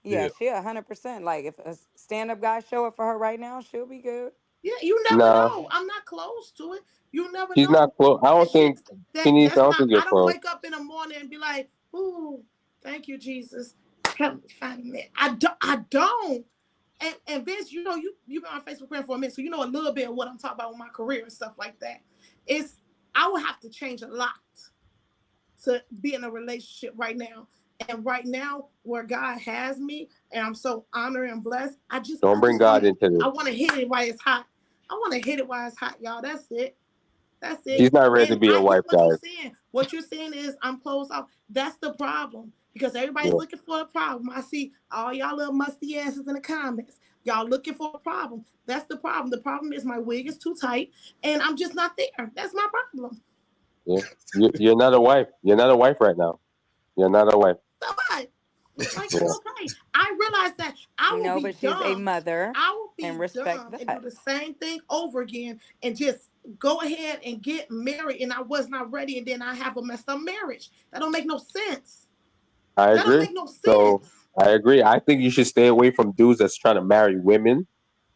Yeah. Yeah, she 100%. Like if a stand-up guy show up for her right now, she'll be good. Yeah, you never Nah, know. I'm not close to it. You never she's not know. close. I That don't think shit. she needs. I That's don't not. think you're I don't close. wake up in the morning and be like, "Ooh, thank you, Jesus. Help me find a man." I don't. I don't. And Vince, you know, you've been on Facebook friend for a minute, so you know a little bit of what I'm talking about with my career and stuff like that. It's I would have to change a lot to be in a relationship right now. And right now, where God has me, and I'm so honored and blessed, Don't I bring just God want to, into I this. want to hit it while it's hot. I want to hit it while it's hot, y'all. That's it. That's it. She's not ready to And be a I wife, get what you're guys. saying. What you're saying is I'm closed off. That's the problem because everybody's Yeah. looking for a problem. I see all y'all little musty asses in the comments. Y'all looking for a problem. That's the problem. The problem is my wig is too tight, and I'm just not there. That's my problem. Yeah. You're not a wife. You're not a wife right now. You're not a wife. So what? Like it's Yeah. okay. I realize that I will No, be but she's a dumb. mother I will and be respect dumb and do that. the same thing over again and just go ahead and get married and I was not ready and then I have a messed up marriage. That don't make no sense. I That don't agree. make no So sense. I agree. I think you should stay away from dudes that's trying to marry women.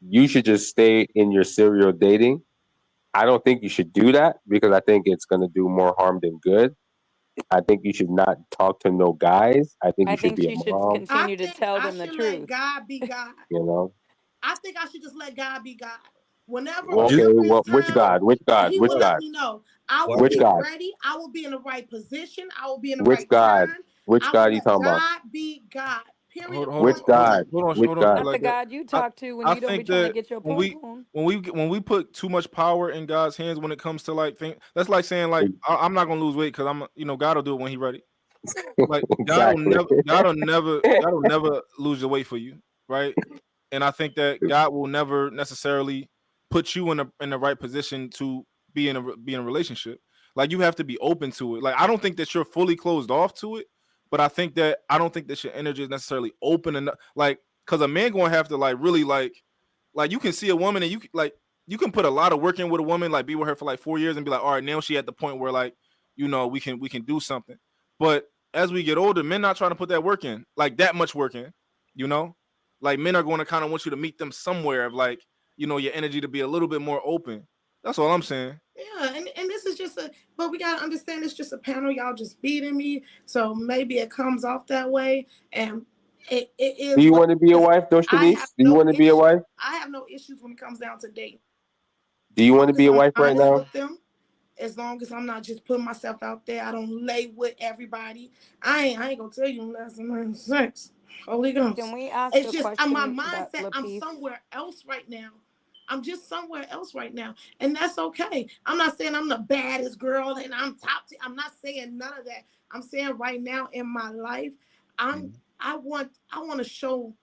You should just stay in your serial dating. I don't think you should do that because I think it's going to do more harm than good. I think you should not talk to no guys. I think I you should think be a she should mom. I continue to think tell I them the should let truth. God be God. You know. I think I should just let God be God. Okay. Well, Whenever it's Which time, God? Which God? he Which will well, let God? me know. I will Which be well, God? ready. I will be in the right position. I will be in the Which right God? time. Which I will God are you let talking about? God be God. hold Period. hold Which Point on hold on God? blank. hold on Which hold on God? shit not the like that. God you I talk to when I you don't be think trying to that get your poom poom. when we put too much power in God's hands when it comes to like things, that's like saying like I'm not gonna lose weight because God will do it when He ready. Like Exactly. God will never lose your weight for you, right? And I think that God will never necessarily put you in the right position to be in a relationship. Like you have to be open to it. Like I don't think that you're fully closed off to it, but I don't think that your energy is necessarily open enough. Like because a man gonna have to like really like you can see a woman and you can put a lot of work in with a woman, like be with her for like 4 years and be like, all right, now she at the point where like we can do something. But as we get older, men not trying to put that work in, like that much work in, you know? Like men are going to kind of want you to meet them somewhere of like, your energy to be a little bit more open. That's all I'm saying. Yeah, and this is just but we gotta understand it's just a panel. Y'all just beating me, so maybe it comes off that way, and it Do is you what want to be it a is. wife, though, I have Shanice? Do you no want to be a issue. wife? I have no issues when it comes down to dating. Do you As want long to as be a I'm wife right honest now? with them, as long as I'm not just putting myself out there, I don't lay with everybody. I ain't gonna tell you unless I'm having sex. Holy Can Ghost. we ask It's a just my question about mindset. I'm Lapeef? somewhere else right now. I'm just somewhere else right now, and that's okay. I'm not saying I'm the baddest girl and I'm top. I'm not saying none of that. I'm saying right now in my life, I'm. Mhm. I want to show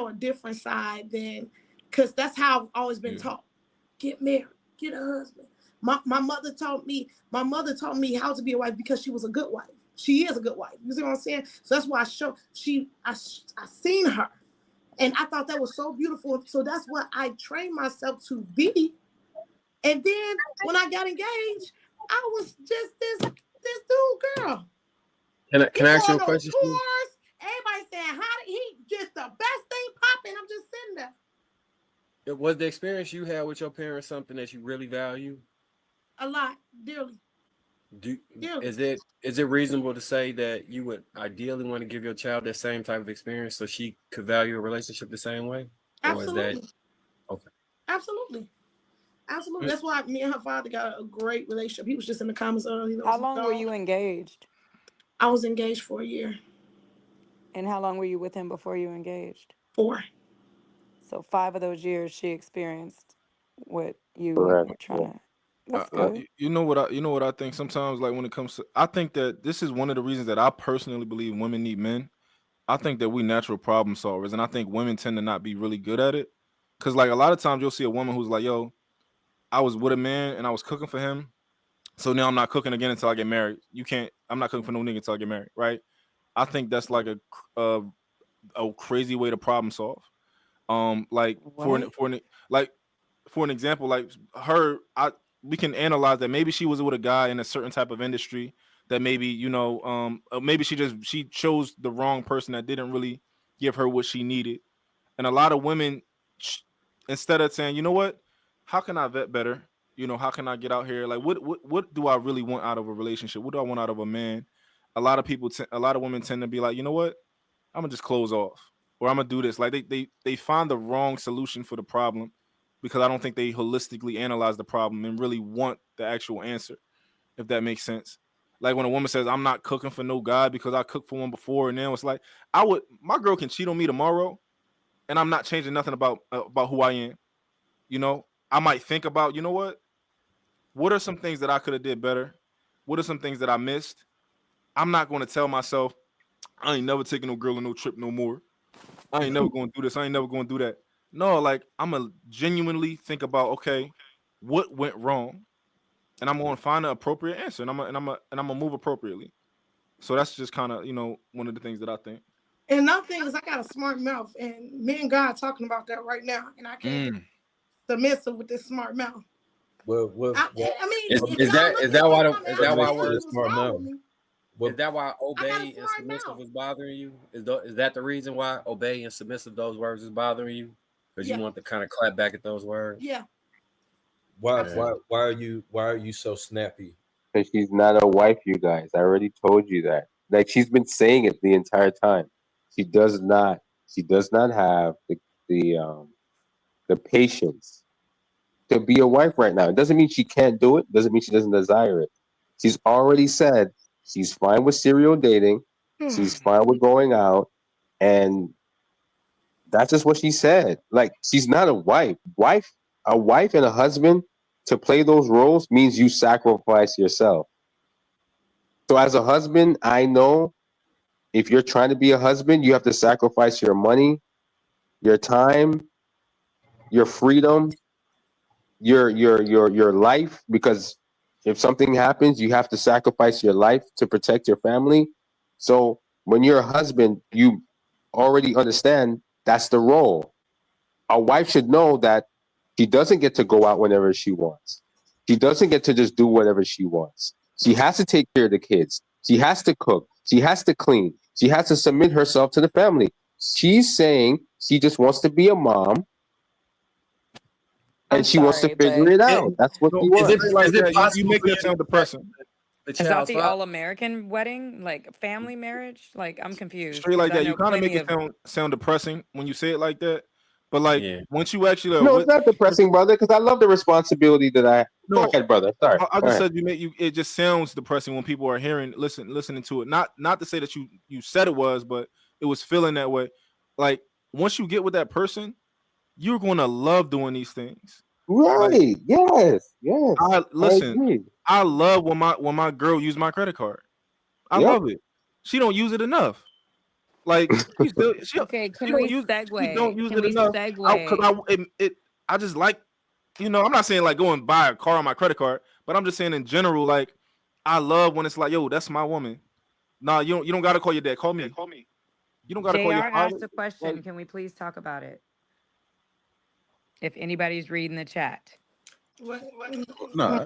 a different side than, because that's how I've always been Yeah. taught. Get married, get a husband. My mother taught me how to be a wife because she was a good wife. She is a good wife. You see what I'm saying? So that's why I seen her. And I thought that was so beautiful. So that's what I trained myself to be. And then when I got engaged, I was just this dude girl. He Can I ask you going a on question, Steve? tours. Everybody saying how did he just the best thing popping. I'm just sitting there. Was the experience you had with your parents something that you really value? A lot, dearly, Do dearly. is it reasonable to say that you would ideally want to give your child that same type of experience so she could value a relationship the same way, or is that Absolutely. okay? Absolutely. Absolutely. Mm. That's why me and her father got a great relationship. He was just in the comments earlier. That How was my long were dog. you engaged? I was engaged for a year. And how long were you with him before you engaged? 4. So 5 of those years she experienced what you Correct. were trying Yeah. to. That's good. You know what I think sometimes like when it comes to I think that this is one of the reasons that I personally believe women need men. I think that we natural problem solvers, and I think women tend to not be really good at it. Cause like a lot of times you'll see a woman who's like, "Yo, I was with a man and I was cooking for him, so now I'm not cooking again until I get married. You can't. I'm not cooking for no nigga until I get married, right?" I think that's like a crazy way to problem solve. Like What? like for an example, like her, we can analyze that maybe she was with a guy in a certain type of industry that maybe maybe she chose the wrong person that didn't really give her what she needed. And a lot of women, instead of saying, you know what, how can I vet better? You know, how can I get out here? Like, what do I really want out of a relationship? What do I want out of a man? A lot of people, a lot of women tend to be like, you know what, I'm gonna just close off, or I'm gonna do this. Like they find the wrong solution for the problem because I don't think they holistically analyze the problem and really want the actual answer, if that makes sense. Like when a woman says, I'm not cooking for no guy because I cooked for one before, and now it's like, my girl can cheat on me tomorrow and I'm not changing nothing about who I am. You know, I might think about, you know what are some things that I could have did better? What are some things that I missed? I'm not going to tell myself I ain't never taking no girl on no trip no more. I ain't never going to do this. I ain't never going to do that. No, like I'm gonna genuinely think about, okay, what went wrong, and I'm going to find an appropriate answer, and I'm gonna move appropriately. So that's just kind of, one of the things that I think. And another thing is I got a smart mouth, and me and God talking about that right now, and I can't be submissive with this smart mouth. Well, I mean, is that why I got a obey and smart submissive mouth. is bothering you? Is that the reason why obey and submissive, those words, is bothering you? Because you want to kind of clap back at those words? Yeah. Why are you so snappy? Because she's not a wife, you guys. I already told you that. Like she's been saying it the entire time. She does not. She does not have the patience to be a wife right now. It doesn't mean she can't do it. Doesn't mean she doesn't desire it. She's already said she's fine with serial dating. She's fine with going out, and that's just what she said. Like she's not a wife. A wife and a husband, to play those roles means you sacrifice yourself. So as a husband, I know if you're trying to be a husband, you have to sacrifice your money, your time, your freedom, your life, because if something happens, you have to sacrifice your life to protect your family. So when you're a husband, you already understand that's the role. A wife should know that she doesn't get to go out whenever she wants. She doesn't get to just do whatever she wants. She has to take care of the kids. She has to cook. She has to clean. She has to submit herself to the family. She's saying she just wants to be a mom and I'm she wants to sorry, figure but it out. That's what she Is wants. it Like is it that, you possible make for you that to sound depressing. the is that child's the father? all-American wedding, like family marriage? Like I'm confused Straight because like I that, you know kind of make plenty it of. sound depressing when you say it like that. But like Yeah. once you actually No, it's not depressing, brother, because I love the responsibility that I. Go no, ahead, brother. Sorry. I Go just ahead. said it just sounds depressing when people are listening to it. Not to say that you said it was, but it was feeling that way. Like once you get with that person, you're going to love doing these things. Like Right. Yes. Yes. I listen, agree. I love when my girl used my credit card. I Yep. love it. She don't use it enough. Like Okay, she can don't we use she don't segue? use Can it we enough. segue? I just like, I'm not saying like go and buy a car on my credit card, but I'm just saying in general, like I love when it's like, yo, that's my woman. Nah, you don't gotta call your dad. Call me. You don't gotta call your JR father. asked a Like, question. Can we please talk about it? If anybody's reading the chat. What? No,